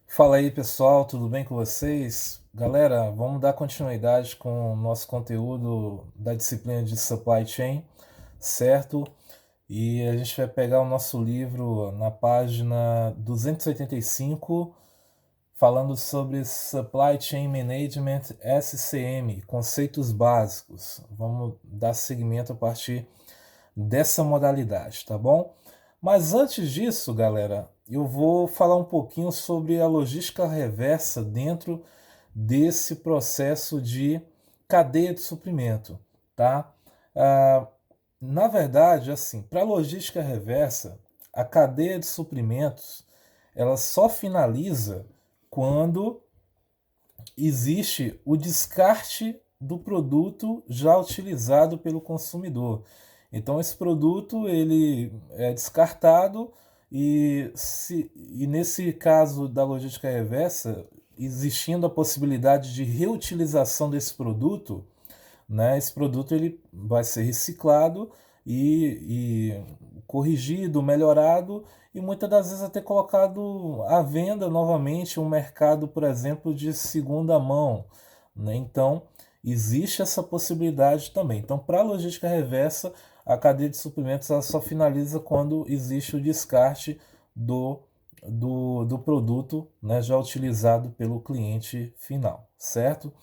Fala aí pessoal, tudo bem com vocês? Galera, vamos dar continuidade com o nosso conteúdo da disciplina de Supply Chain, certo? E a gente vai pegar o nosso livro na página 285, falando sobre Supply Chain Management SCM, conceitos básicos. Vamos dar seguimento a partir dessa modalidade, tá bom? Mas antes disso, galera, eu vou falar um pouquinho sobre a logística reversa dentro desse processo de cadeia de suprimento, tá? Ah, Na verdade, assim, para a logística reversa, a cadeia de suprimentos ela só finaliza quando existe o descarte do produto já utilizado pelo consumidor. Então esse produto ele é descartado e nesse caso da logística reversa, existindo a possibilidade de reutilização desse produto, né, esse produto ele vai ser reciclado e corrigido, melhorado e muitas das vezes até colocado à venda novamente um mercado, por exemplo, de segunda mão, né? Então existe essa possibilidade também. Então, para a logística reversa, a cadeia de suprimentos ela só finaliza quando existe o descarte do, do produto, né, já utilizado pelo cliente final, certo?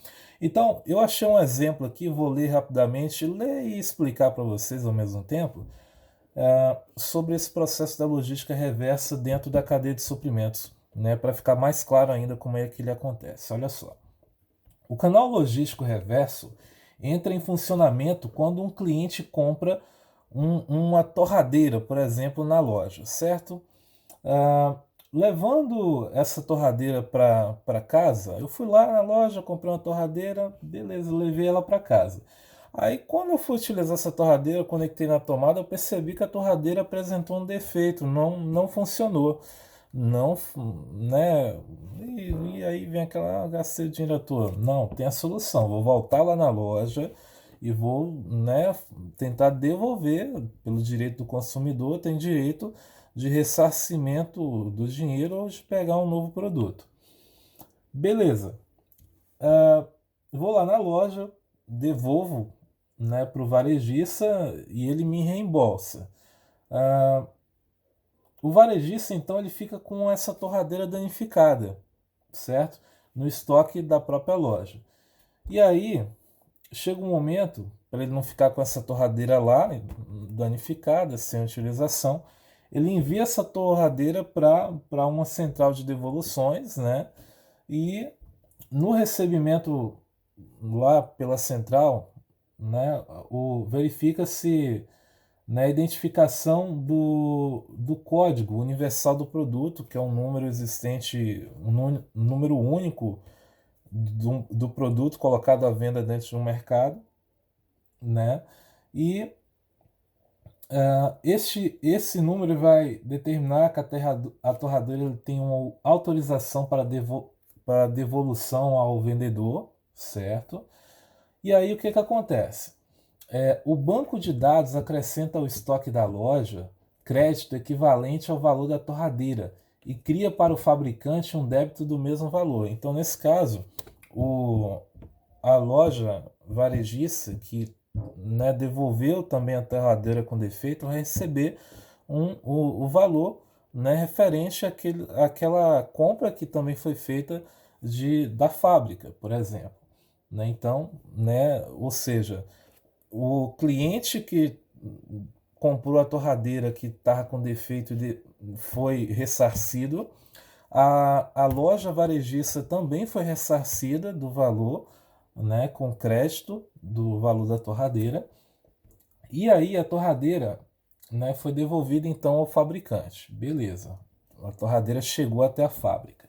Então, eu achei um exemplo aqui, vou ler rapidamente, ler e explicar para vocês ao mesmo tempo, sobre esse processo da logística reversa dentro da cadeia de suprimentos, né, para ficar mais claro ainda como é que ele acontece. Olha só. O canal logístico reverso entra em funcionamento quando um cliente compra uma torradeira, por exemplo, na loja, certo? Ah, Levando essa torradeira para casa, eu fui lá na loja, comprei uma torradeira, beleza, levei ela para casa. Aí, quando eu fui utilizar essa torradeira, eu conectei na tomada, eu percebi que a torradeira apresentou um defeito, não funcionou. Não, né? E aí vem aquela, gastei o dinheiro à toa. Não, tem a solução. Vou voltar lá na loja e vou, né, tentar devolver pelo direito do consumidor, tem direito de ressarcimento do dinheiro ou de pegar um novo produto. Beleza. Ah, Vou lá na loja, devolvo, né, para o varejista e ele me reembolsa. Ah, o varejista, então, ele fica com essa torradeira danificada, certo? No estoque da própria loja. E aí, chega um momento, para ele não ficar com essa torradeira lá, danificada, sem utilização, ele envia essa torradeira para uma central de devoluções, né? E no recebimento lá pela central, né, verifica-se, né, a identificação do código universal do produto, que é um número existente, um número único do produto colocado à venda dentro de um mercado, né? E esse número vai determinar que a torradeira tem uma autorização para devolução ao vendedor, certo? E aí o que, que acontece? O banco de dados acrescenta ao estoque da loja crédito equivalente ao valor da torradeira e cria para o fabricante um débito do mesmo valor. Então, nesse caso, o, a loja varejista que, né, devolveu também a torradeira com defeito vai receber o valor, né, referente àquela compra que também foi feita da fábrica, por exemplo. Né? Então, né, ou seja, o cliente que comprou a torradeira que estava com defeito foi ressarcido. A loja varejista também foi ressarcida do valor, né, com crédito do valor da torradeira. E aí a torradeira, né, foi devolvida então ao fabricante. Beleza. A torradeira chegou até a fábrica,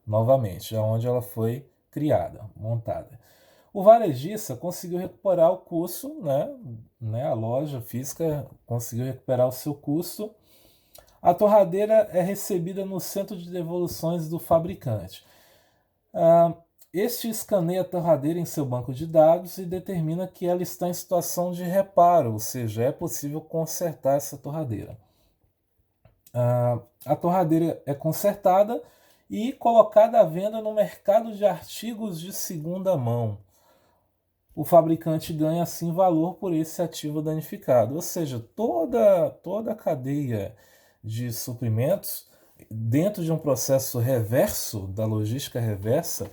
novamente, onde ela foi criada, montada. O varejista conseguiu recuperar o custo, a loja física conseguiu recuperar o seu custo. A torradeira é recebida no centro de devoluções do fabricante. Este escaneia a torradeira em seu banco de dados e determina que ela está em situação de reparo, ou seja, é possível consertar essa torradeira. A torradeira é consertada e colocada à venda no mercado de artigos de segunda mão. O fabricante ganha assim valor por esse ativo danificado. Ou seja, toda a cadeia de suprimentos, dentro de um processo reverso, da logística reversa,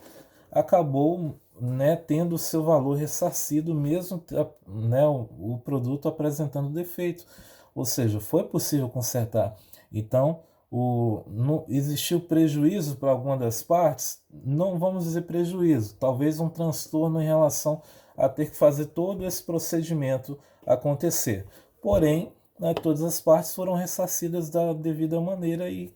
acabou, né, tendo o seu valor ressarcido, mesmo, né, o produto apresentando defeito. Ou seja, foi possível consertar. Então, existiu prejuízo para alguma das partes? Não vamos dizer prejuízo, talvez um transtorno em relação a ter que fazer todo esse procedimento acontecer. Porém, né, todas as partes foram ressarcidas da devida maneira e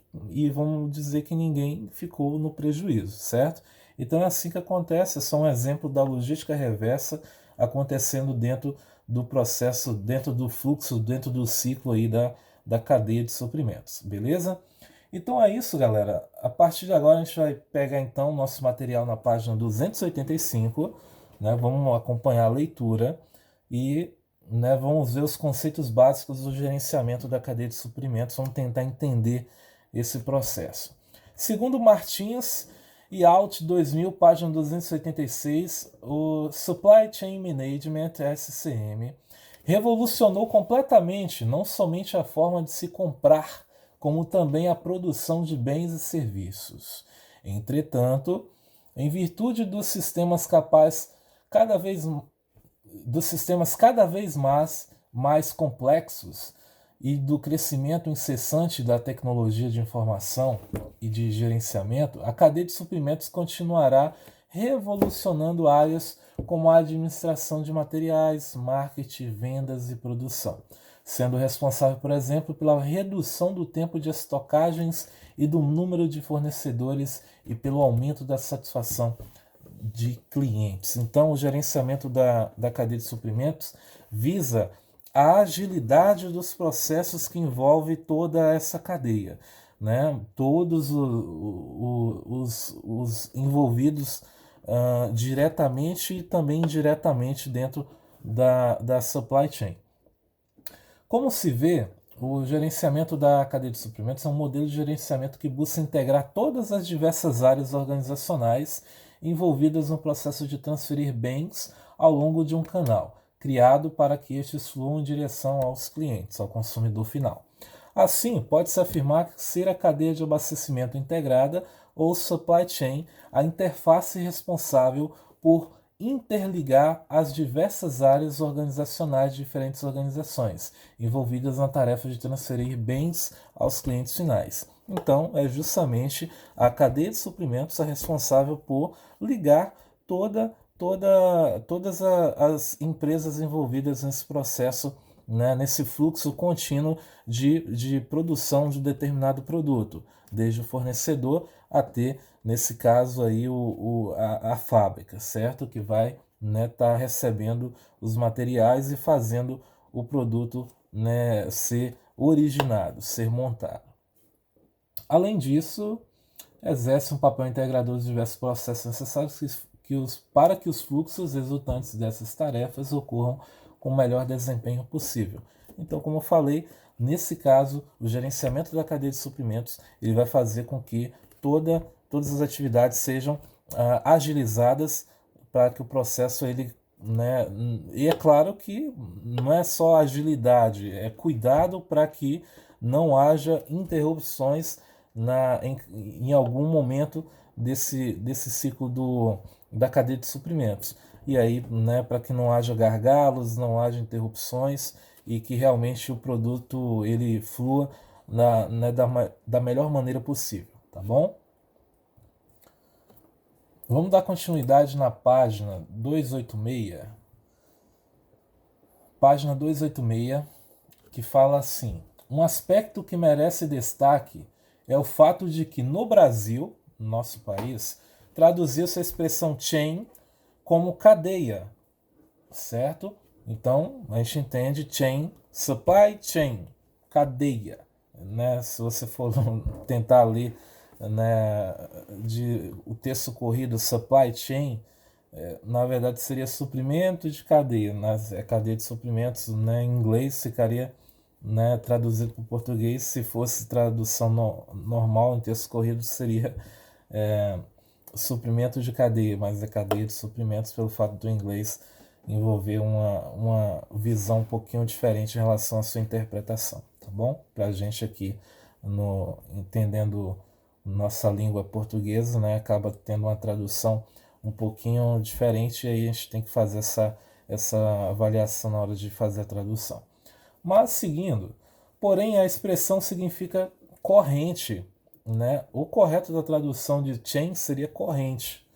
vamos dizer que ninguém ficou no prejuízo, certo? Então é assim que acontece, é só um exemplo da logística reversa acontecendo dentro do processo, dentro do fluxo, dentro do ciclo aí da cadeia de suprimentos, beleza? Então é isso, galera. A partir de agora a gente vai pegar então o nosso material na página 285, né? Vamos acompanhar a leitura e, né, vamos ver os conceitos básicos do gerenciamento da cadeia de suprimentos, vamos tentar entender esse processo. Segundo Martins e Alt 2000, página 286, o Supply Chain Management, SCM, revolucionou completamente não somente a forma de se comprar, como também a produção de bens e serviços. Entretanto, em virtude dos sistemas cada vez mais complexos e do crescimento incessante da tecnologia de informação e de gerenciamento, a cadeia de suprimentos continuará revolucionando áreas como a administração de materiais, marketing, vendas e produção, sendo responsável, por exemplo, pela redução do tempo de estocagens e do número de fornecedores e pelo aumento da satisfação de clientes. Então, o gerenciamento da cadeia de suprimentos visa a agilidade dos processos que envolve toda essa cadeia, né? Todos os envolvidos diretamente e também indiretamente dentro da supply chain. Como se vê, o gerenciamento da cadeia de suprimentos é um modelo de gerenciamento que busca integrar todas as diversas áreas organizacionais envolvidas no processo de transferir bens ao longo de um canal, criado para que estes fluam em direção aos clientes, ao consumidor final. Assim, pode-se afirmar ser a cadeia de abastecimento integrada, ou supply chain, a interface responsável por interligar as diversas áreas organizacionais de diferentes organizações, envolvidas na tarefa de transferir bens aos clientes finais. Então, é justamente a cadeia de suprimentos a responsável por ligar todas as empresas envolvidas nesse processo, né, nesse fluxo contínuo de produção de determinado produto, desde o fornecedor até, nesse caso aí, a fábrica, certo? Que vai, né, tá recebendo os materiais e fazendo o produto, né, ser originado, ser montado. Além disso, exerce um papel integrador dos diversos processos necessários para que os fluxos resultantes dessas tarefas ocorram com o melhor desempenho possível. Então, como eu falei, nesse caso, o gerenciamento da cadeia de suprimentos ele vai fazer com que todas as atividades sejam agilizadas para que o processo ele, né, e é claro que não é só agilidade, é cuidado para que não haja interrupções em algum momento desse ciclo da cadeia de suprimentos. E aí, né, para que não haja gargalos, não haja interrupções e que realmente o produto ele flua né, da melhor maneira possível, tá bom? Vamos dar continuidade na página 286. Página 286, que fala assim: um aspecto que merece destaque é o fato de que no Brasil, nosso país, traduziu-se a expressão chain como cadeia, certo? Então, a gente entende chain, supply chain, cadeia, né? Se você for tentar ler, né, o texto corrido supply chain, na verdade seria suprimento de cadeia, mas é cadeia de suprimentos, né? Em inglês ficaria, né, traduzido para o português, se fosse tradução normal em texto corrido seria suprimento de cadeia, mas é cadeia de suprimentos pelo fato do inglês envolver uma visão um pouquinho diferente em relação à sua interpretação, tá bom? Para a gente aqui, entendendo nossa língua portuguesa, né, acaba tendo uma tradução um pouquinho diferente e aí a gente tem que fazer essa avaliação na hora de fazer a tradução. Mas seguindo, porém a expressão significa corrente, né? O correto da tradução de chain seria corrente.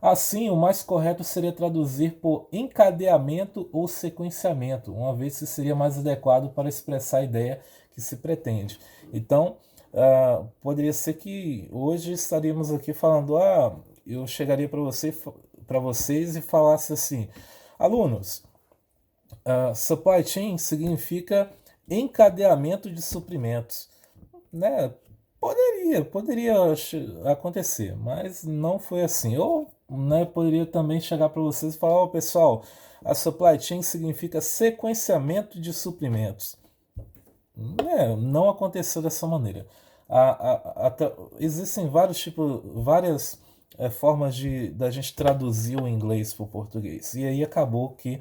Assim, o mais correto seria traduzir por encadeamento ou sequenciamento, uma vez que seria mais adequado para expressar a ideia que se pretende. Então, poderia ser que hoje estaríamos aqui falando, eu chegaria para vocês e falasse assim, alunos, supply chain significa encadeamento de suprimentos, né? Poderia acontecer, mas não foi assim. Ou, né, poderia também chegar para vocês e falar, pessoal, a supply chain significa sequenciamento de suprimentos. Não aconteceu dessa maneira. Existem várias formas da gente traduzir o inglês para o português. E aí acabou que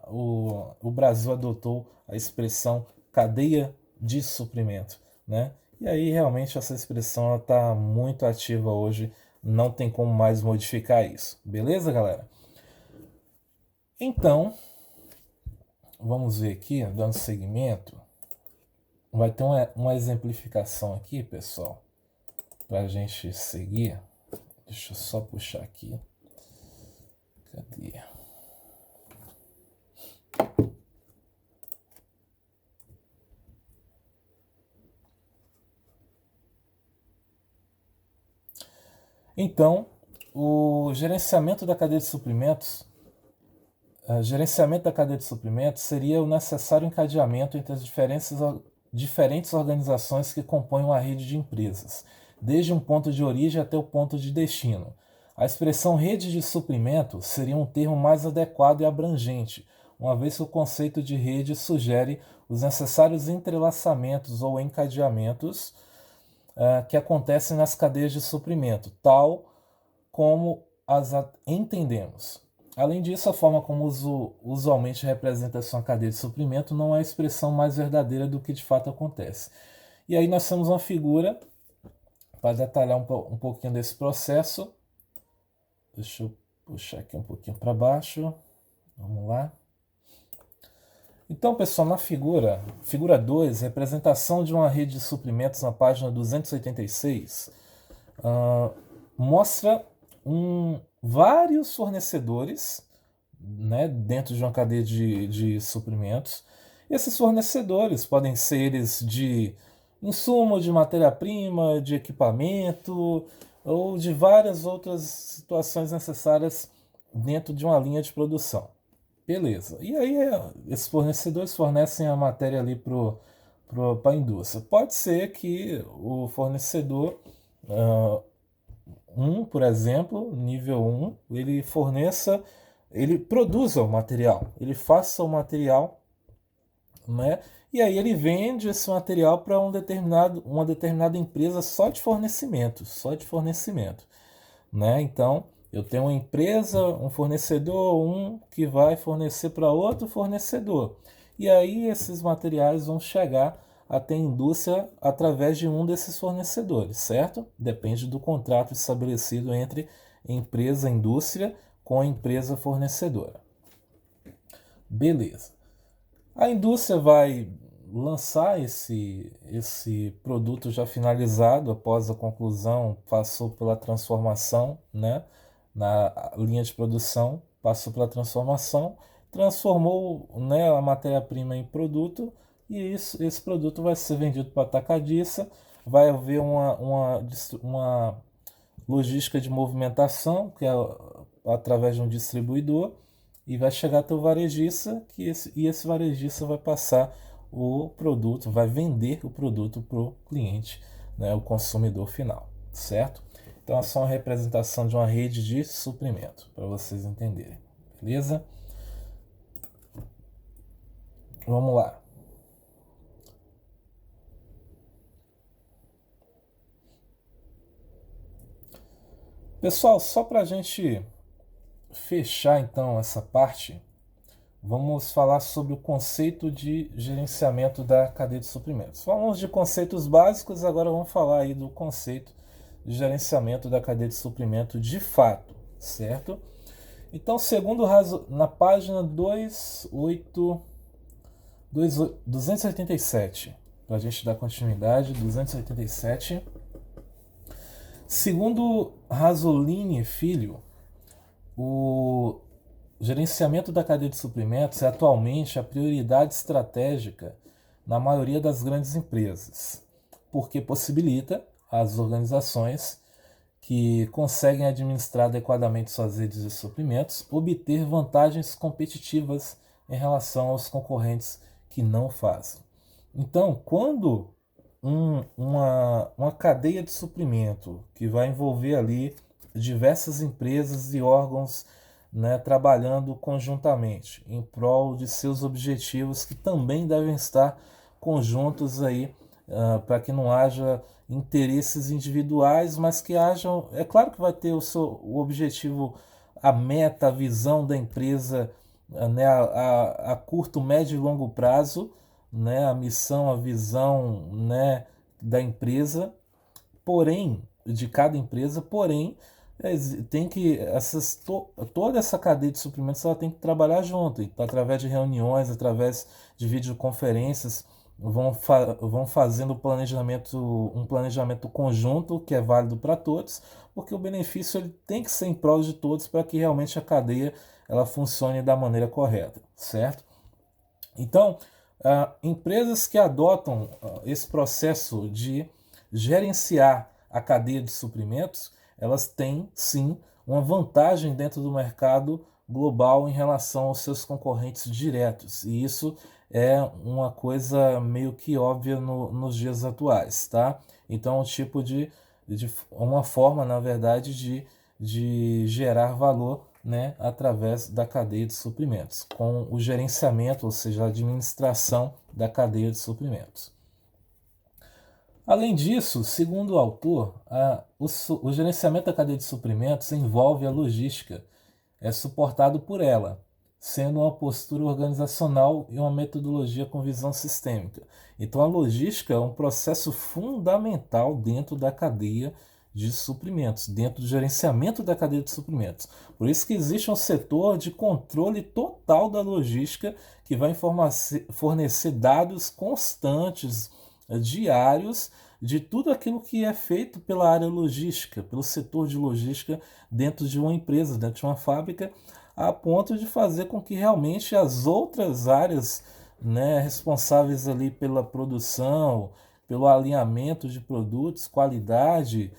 o Brasil adotou a expressão cadeia de suprimento, né? E aí realmente essa expressão está muito ativa hoje, não tem como mais modificar isso. Beleza, galera? Então, vamos ver aqui, dando seguimento. Vai ter uma exemplificação aqui, pessoal, para a gente seguir. Deixa eu só puxar aqui. Cadê? Então, o gerenciamento da cadeia de suprimentos, seria o necessário encadeamento entre as diferentes organizações que compõem uma rede de empresas, desde um ponto de origem até o ponto de destino. A expressão rede de suprimento seria um termo mais adequado e abrangente, uma vez que o conceito de rede sugere os necessários entrelaçamentos ou encadeamentos que acontecem nas cadeias de suprimento, tal como as entendemos. Além disso, a forma como usualmente representa sua cadeia de suprimento não é a expressão mais verdadeira do que de fato acontece. E aí nós temos uma figura para detalhar um pouquinho desse processo. Deixa eu puxar aqui um pouquinho para baixo. Vamos lá. Então, pessoal, na figura 2, representação de uma rede de suprimentos na página 286, mostra vários fornecedores, né, dentro de uma cadeia de suprimentos. E esses fornecedores podem ser eles de insumo, de matéria-prima, de equipamento ou de várias outras situações necessárias dentro de uma linha de produção. Beleza. E aí esses fornecedores fornecem a matéria ali para a indústria. Pode ser que o fornecedor, por exemplo, nível 1, ele produza o material, ele faça o material, né? E aí ele vende esse material para uma determinada empresa só de fornecimento, né? Então, eu tenho uma empresa, um fornecedor, que vai fornecer para outro fornecedor. E aí esses materiais vão chegar até a indústria através de um desses fornecedores, certo? Depende do contrato estabelecido entre empresa, indústria com a empresa fornecedora. Beleza. A indústria vai lançar esse produto já finalizado após a conclusão, passou pela transformação, né? Na linha de produção, passou pela transformação, transformou, né, a matéria-prima em produto e esse produto vai ser vendido para a atacadista, vai haver uma logística de movimentação, que é através de um distribuidor, e vai chegar até o varejista, e esse varejista vai passar o produto, vai vender o produto para o cliente, né, o consumidor final, certo? Então é só uma representação de uma rede de suprimento, para vocês entenderem, beleza? Vamos lá. Pessoal, só para a gente fechar então essa parte, vamos falar sobre o conceito de gerenciamento da cadeia de suprimentos. Falamos de conceitos básicos, agora vamos falar aí do conceito de gerenciamento da cadeia de suprimento de fato, certo? Então, segundo na página 287, para a gente dar continuidade, 287. Segundo Rasolini Filho, o gerenciamento da cadeia de suprimentos é atualmente a prioridade estratégica na maioria das grandes empresas, porque possibilita às organizações que conseguem administrar adequadamente suas redes de suprimentos obter vantagens competitivas em relação aos concorrentes que não fazem. Então, quando uma cadeia de suprimento que vai envolver ali diversas empresas e órgãos, né, trabalhando conjuntamente em prol de seus objetivos que também devem estar conjuntos aí, para que não haja interesses individuais, mas que hajam, é claro que vai ter o objetivo, a meta, a visão da empresa, né, a curto, médio e longo prazo, né, a missão, a visão, né, da empresa, porém, de cada empresa, porém, tem que toda essa cadeia de suprimentos ela tem que trabalhar junto, e através de reuniões, através de videoconferências, vão fazendo um planejamento conjunto que é válido para todos, porque o benefício ele tem que ser em prol de todos para que realmente a cadeia ela funcione da maneira correta, certo? Então, empresas que adotam esse processo de gerenciar a cadeia de suprimentos, elas têm sim uma vantagem dentro do mercado global em relação aos seus concorrentes diretos. E isso é uma coisa meio que óbvia nos dias atuais, tá? Então, é um tipo de uma forma, na verdade, de gerar valor, né, através da cadeia de suprimentos, com o gerenciamento, ou seja, a administração da cadeia de suprimentos. Além disso, segundo o autor, o gerenciamento da cadeia de suprimentos envolve a logística, é suportado por ela, sendo uma postura organizacional e uma metodologia com visão sistêmica. Então, a logística é um processo fundamental dentro da cadeia de suprimentos, dentro do gerenciamento da cadeia de suprimentos. Por isso que existe um setor de controle total da logística que vai fornecer dados constantes, diários, de tudo aquilo que é feito pela área logística, pelo setor de logística dentro de uma empresa, dentro de uma fábrica, a ponto de fazer com que realmente as outras áreas, né, responsáveis ali pela produção, pelo alinhamento de produtos, qualidade,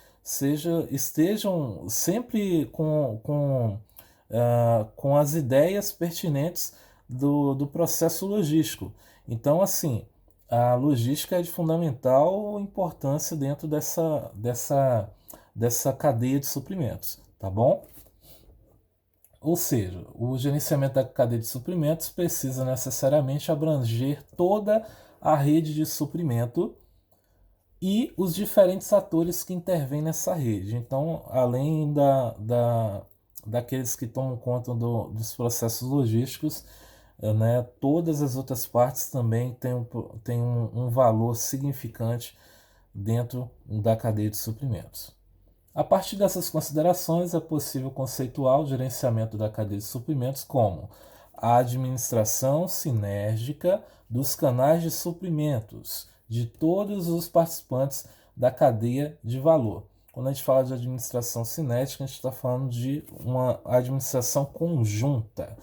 estejam sempre com as ideias pertinentes do processo logístico. Então, assim, a logística é de fundamental importância dentro dessa cadeia de suprimentos, tá bom? Ou seja, o gerenciamento da cadeia de suprimentos precisa necessariamente abranger toda a rede de suprimento e os diferentes atores que intervêm nessa rede. Então, além daqueles que tomam conta dos processos logísticos, né, todas as outras partes também têm um valor significante dentro da cadeia de suprimentos. A partir dessas considerações, é possível conceituar o gerenciamento da cadeia de suprimentos como a administração sinérgica dos canais de suprimentos de todos os participantes da cadeia de valor. Quando a gente fala de administração cinética, a gente está falando de uma administração conjunta,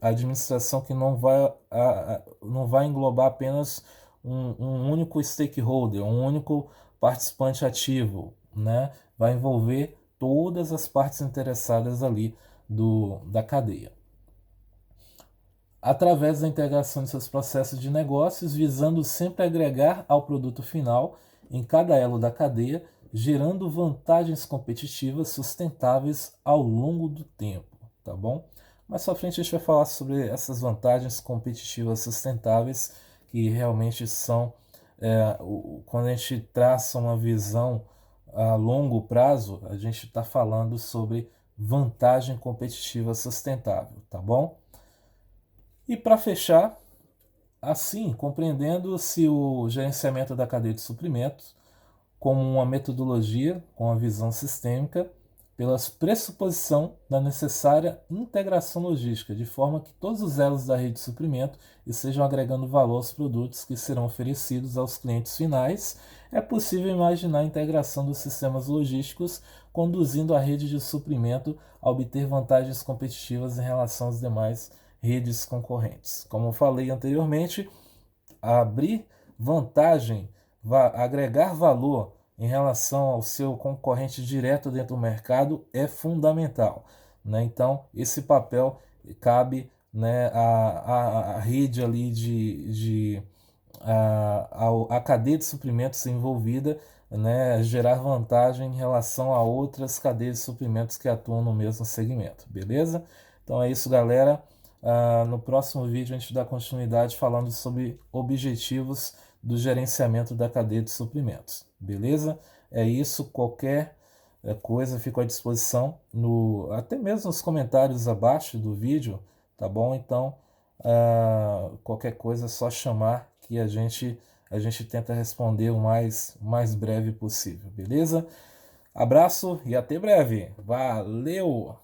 a administração que não vai englobar apenas um único stakeholder, um único participante ativo, né? Vai envolver todas as partes interessadas ali da cadeia, através da integração de seus processos de negócios, visando sempre agregar ao produto final em cada elo da cadeia, gerando vantagens competitivas sustentáveis ao longo do tempo, tá bom? Mais pra frente a gente vai falar sobre essas vantagens competitivas sustentáveis que realmente são, quando a gente traça uma visão a longo prazo, a gente está falando sobre vantagem competitiva sustentável, tá bom? E para fechar, assim, compreendendo-se o gerenciamento da cadeia de suprimentos como uma metodologia com a visão sistêmica, pela pressuposição da necessária integração logística, de forma que todos os elos da rede de suprimento estejam agregando valor aos produtos que serão oferecidos aos clientes finais, é possível imaginar a integração dos sistemas logísticos conduzindo a rede de suprimento a obter vantagens competitivas em relação às demais redes concorrentes. Como eu falei anteriormente, abrir vantagem, agregar valor em relação ao seu concorrente direto dentro do mercado é fundamental, né? Então, esse papel cabe, né, a rede ali a cadeia de suprimentos envolvida, né, gerar vantagem em relação a outras cadeias de suprimentos que atuam no mesmo segmento, beleza? Então é isso, galera. No próximo vídeo a gente dá continuidade falando sobre objetivos do gerenciamento da cadeia de suprimentos, beleza? É isso, qualquer coisa fico à disposição, até mesmo nos comentários abaixo do vídeo, tá bom? Então, qualquer coisa é só chamar que a gente tenta responder o mais breve possível, beleza? Abraço e até breve. Valeu!